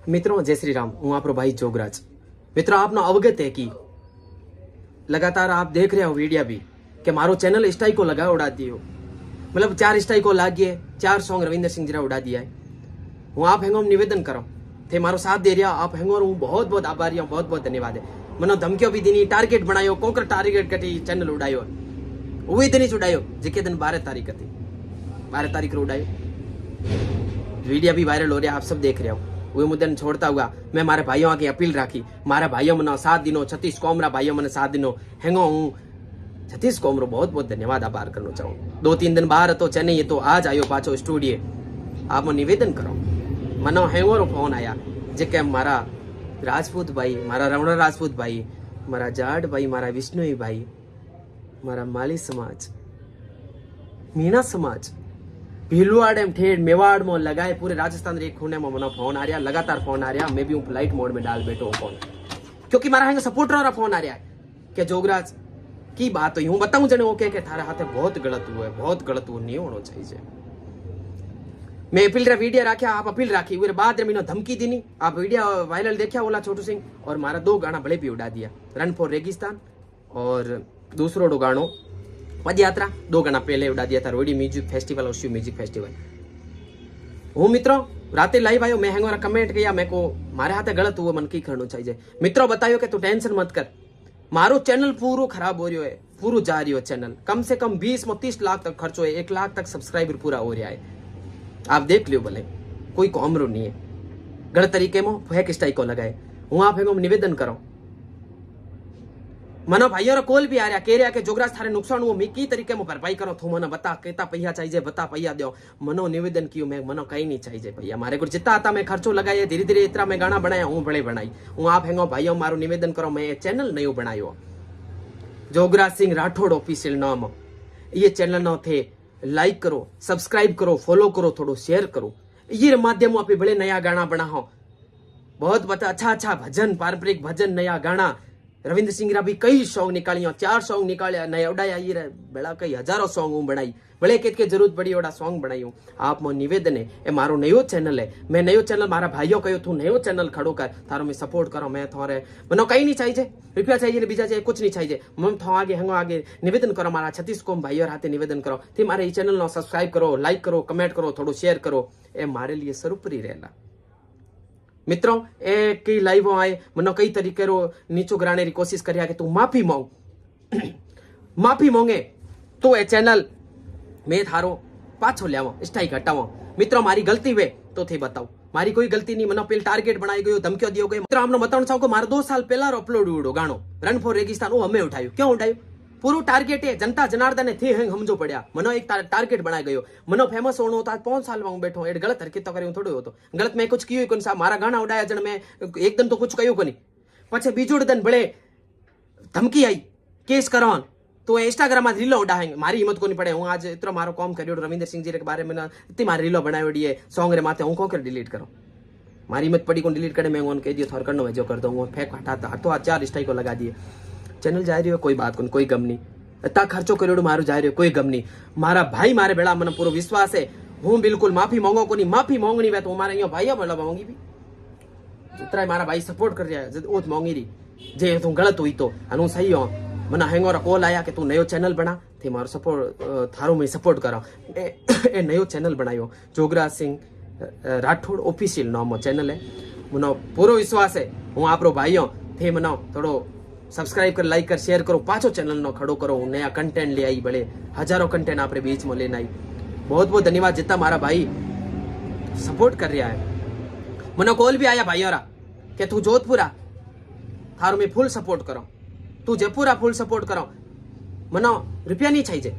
मित्रों जय श्री राम। हूँ आपरो भाई जोगराज। मित्रों आपनो अवगत है कि लगातार आप देख रहे हो वीडियो भी कि मारो चैनल स्ट्राइक को लगा उड़ा दियो, मतलब 4 स्ट्राइक को लागिए, 4 सॉन्ग रविंद्र सिंह जी उड़ा दिया है। हूँ आप हेंगो निवेदन करो थे मारो साथ दे रहा आप हेंगो, हूँ बहुत बहुत आभारी हूँ, बहुत बहुत धन्यवाद है। मनो धमकियों भी दीनी, टारगेट बनायो, कोकर टारगेट कटी चैनल उड़ायो, वही दिन उड़ायो जेके दिन 12 तारीख थी, 12 तारीख को उड़ायो। वीडियो भी वायरल हो रहा है, आप सब देख रहे हो। वही मुद्दे छोड़ता हुआ मैं मारे भाइयों आगे अपील राखी, मारा भाइयों मना 7 दिनों 36 कौमरा भाइयों मैंने 7 दिनों हेंगो, हूँ 36 कौमरो बहुत बहुत धन्यवाद आभार करना चाहूँ। 2-3 दिन बाहर तो चेन्नई तो आज आयो पाछो स्टूडियो। आप निवेदन करो, मनो हेंगो रो फोन आया जे मारा राजपूत भाई, मारा रवण राजपूत भाई, मारा जाट भाई, मारा विष्णुई भाई, मारा माली समाज, मीणा समाज, भीलवाड़ एम ठेठ मेवाड़ में लगाए पूरे राजस्थान रे खूने में मनो फोन आ रहा, लगातार फोन आ रहा। मैं भी हूँ फ्लाइट मोड में डाल बैठो हूँ फोन, क्योंकि मारा हैंगे सपोर्टर वाला फोन आ रहा है कि जोगराज की बात हुई, हूँ बताऊं जने ओके के थारे हाथे बहुत गलत हुआ है, बहुत गलत हुआ नहीं होना चाहिए। मैं अपील रा वीडियो राख्या, आप अपील राखी, वो बाद मीनो धमकी दीनी, आप वीडियो वायरल देखा ओला छोटू सिंह, और मारा 2 गाना भले भी उड़ा दिया, रन फॉर रेगिस्तान और दूसरो गानो पद यात्रा, 2 गाना पहले उड़ा दिया था, रोडी म्यूजिक फेस्टिवल और शिव म्यूजिक फेस्टिवल। हूँ मित्रों राते लाइव आयो, मैं हैंगो कमेंट किया, मैं को मारे हाथे गलत हुआ, मन की करना चाहिए। मित्रों बतायो कि तू टेंशन मत कर, मारो चैनल पूरो खराब हो रही है, पूरो जा रही हो चैनल, कम से कम 20-30 लाख तक खर्चो है, 1 लाख तक सब्सक्राइबर पूरा हो रहा है। आप देख लियो भले, कोई कॉमरो नहीं है, गलत तरीके में फेक स्ट्राइक को लगाए। हूँ आप हैंगो निवेदन करो, मनो भाइयों कॉल भी आ रहा, कह रहा कि जोगराज थारे नुकसान हुआ, मैं की तरीके में भरपाई करो, तू मनो बता कितना पैसा चाहिए, बता पैसा दो। मनो निवेदन कियो, मैं मनो कहीं नहीं चाहिए भैया, मारे को जितना आता मैं खर्चो लगाया, धीरे धीरे इतना मैं गाना बनाया, हूँ बड़े बनाई। हूँ आप हैंगो भाइयों मारो निवेदन करो, मैं चैनल नहीं बनायो जोगराज सिंह राठौड़ ऑफिशियल नाम, ये चैनल न थे, लाइक करो, सब्सक्राइब करो, फॉलो करो, थोड़ो शेयर करो, ये माध्यम आप बड़े नया गाना बनाओ, बहुत अच्छा भजन, पारंपरिक भजन, नया गाना। रविंद्र सिंह रा भी कई सॉन्ग निकालियो, 4 सॉन्ग निकालिया, नया उड़ाया, ये बड़ा कई हजारों सॉन्ग हूँ बनाई, बड़े के जरूरत पड़ी ओड़ा सॉन्ग बनाई हूँ। आप मो निवेदन है, ए मारो नयो चैनल है, मैं नयो चैनल, मारा भाइयों कहो तू नयो चैनल खड़ो कर, थारो में सपोर्ट करो, मैं थोड़े मनो कहीं नहीं चाहिए, रुपया चाहिए बीजा चाहिए, कुछ नहीं चाहिए, मैं थो आगे हंगो आगे निवेदन करो, मारा 36 कौम भाइयों हाथे निवेदन करो, थी मारे चैनल नो सब्सक्राइब करो, लाइक करो, कमेंट करो, थोड़ो शेयर करो, ए मारे लिए सर्वोपरि रहेला। मित्रों ए कई लाइव आए, मनो कई तरीके रो नीचो गिराने की कोशिश करिया कि तू माफी मांग माफी मांगे तो ए चैनल मैं थारो पाछो ले आवो, स्ट्राइक हटावो। मित्रों मारी गलती वे तो थे बताओ, मारी कोई गलती नहीं, मनो पेल टारगेट बनाई गयो, धमकियों दियो गयो। मित्रों हमने बताना चाहूं कि मारो 2 साल पहला अपलोड हुड़ो गानो रन फॉर रेगिस्तान, वो हमें उठायो, क्यों उठायो, पूरो टारगेट है जनता जनार्दन थे हंग हमजो पड़या, मनो एक टारगेट बनाया गयो, मनो फेमस होनो होता 5 साल में बैठो, एड गलत हरकत तो करे थोड़ो होतो, गलत मैं कुछ कियो कोनी, साहब मारा गाना उड़ाया जण मैं एक दिन तो कुछ कयो कोनी, पछे बीजोड़ दिन बड़े धमकी आई केस करवान, तो इंस्टाग्राम में रीलो उड़ाएंगे, मारी हिम्मत को नहीं पड़े। हूँ आज इतना मारो कॉम करियो रविंद्र सिंह जी के बारे में, इतनी मारी रीलो बनाई है सॉन्ग रे माथे, हूँ को डिलीट करो, मारी हिम्मत पड़ी को डिलीट करे, मैं उनको कह दियो थोड़ा करनो जो कर दो, फेंक हटाता हटो, 4 स्ट्राइक को लगा दिए, चैनल जा रही हो, कोई बात को कोई गम नहीं, इतना खर्चो करो मारो जा रही हो, कोई गम नहीं, मारा भाई मारे बेड़ा मन पूरा विश्वास है, हूँ बिल्कुल माफी मांगो को नहीं, माफी मांगनी वे तो हमारे यहाँ भाई बोला मांगी भी, जितना मारा भाई सपोर्ट कर रहा है वो मांगी रही, जे तू गलत हुई तो अनु सही हो, मना हैंगो कॉल आया कि तू नयो चैनल बना, थे मारो सपोर्ट थारो में सपोर्ट करो, ए नयो चैनल बनायो जोगराज सिंह राठौड़ ऑफिशियल नाम चैनल है, मनो पूरो विश्वास है, हूँ आपरो भाइयों थे मनो थोड़ो सब्सक्राइब कर, लाइक कर, शेयर करो, पाछो चैनल नो खड़ो करो, नया कंटेंट ले आई, बड़े हजारों कंटेंट आपरे बीच में लेना आई। बहुत बहुत धन्यवाद जितना मारा भाई सपोर्ट कर रहा है। मनो कॉल भी आया भाइयों रा कि तू जोधपुरा थारो में फुल सपोर्ट करो, तू जयपुरा फुल सपोर्ट करो, मनो रुपया नहीं चाहिए,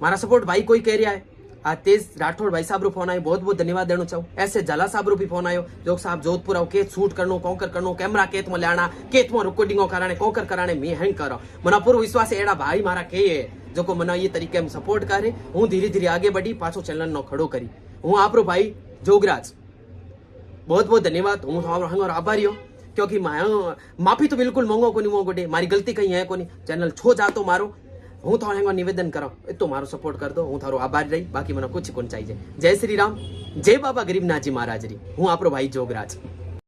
मारा सपोर्ट भाई कोई कह रहा है। आज तेज राठौड़ भाई साहब रो फोन आयो, बहुत बहुत धन्यवाद देना चाहूँ। ऐसे जाला साहब रो भी फोन आयो, जो साहब जोधपुर आओ केत शूट करनो, कॉन्कर करनो, कैमरा केत में लाना, केत में रिकॉर्डिंगो कराने, कॉन्कर कराने, मैं हैंग करो, मना पूरा विश्वास है एड़ा भाई मारा के जो को मना ये तरीके में सपोर्ट करे, हूँ धीरे धीरे आगे बढ़ी, पाछो चैनल नो खड़ो करी, हूँ आपरो भाई जोगराज, बहुत बहुत धन्यवाद, हूँ हंग आभारी हूँ, क्योंकि माफी तो बिल्कुल मांगो को नहीं, मोगोटे मारी गलती कहीं है को नहीं, चैनल छो जातो मारो, हूँ थोड़ा निवेदन करो, तो मारो सपोर्ट कर दो, हूँ थारो आभार रही, बाकी મને कुछ कोन चाहिए। जय श्री राम, जय बाबा गरीबनाथ जी महाराज री, हूँ आपरो भाई जोगराज।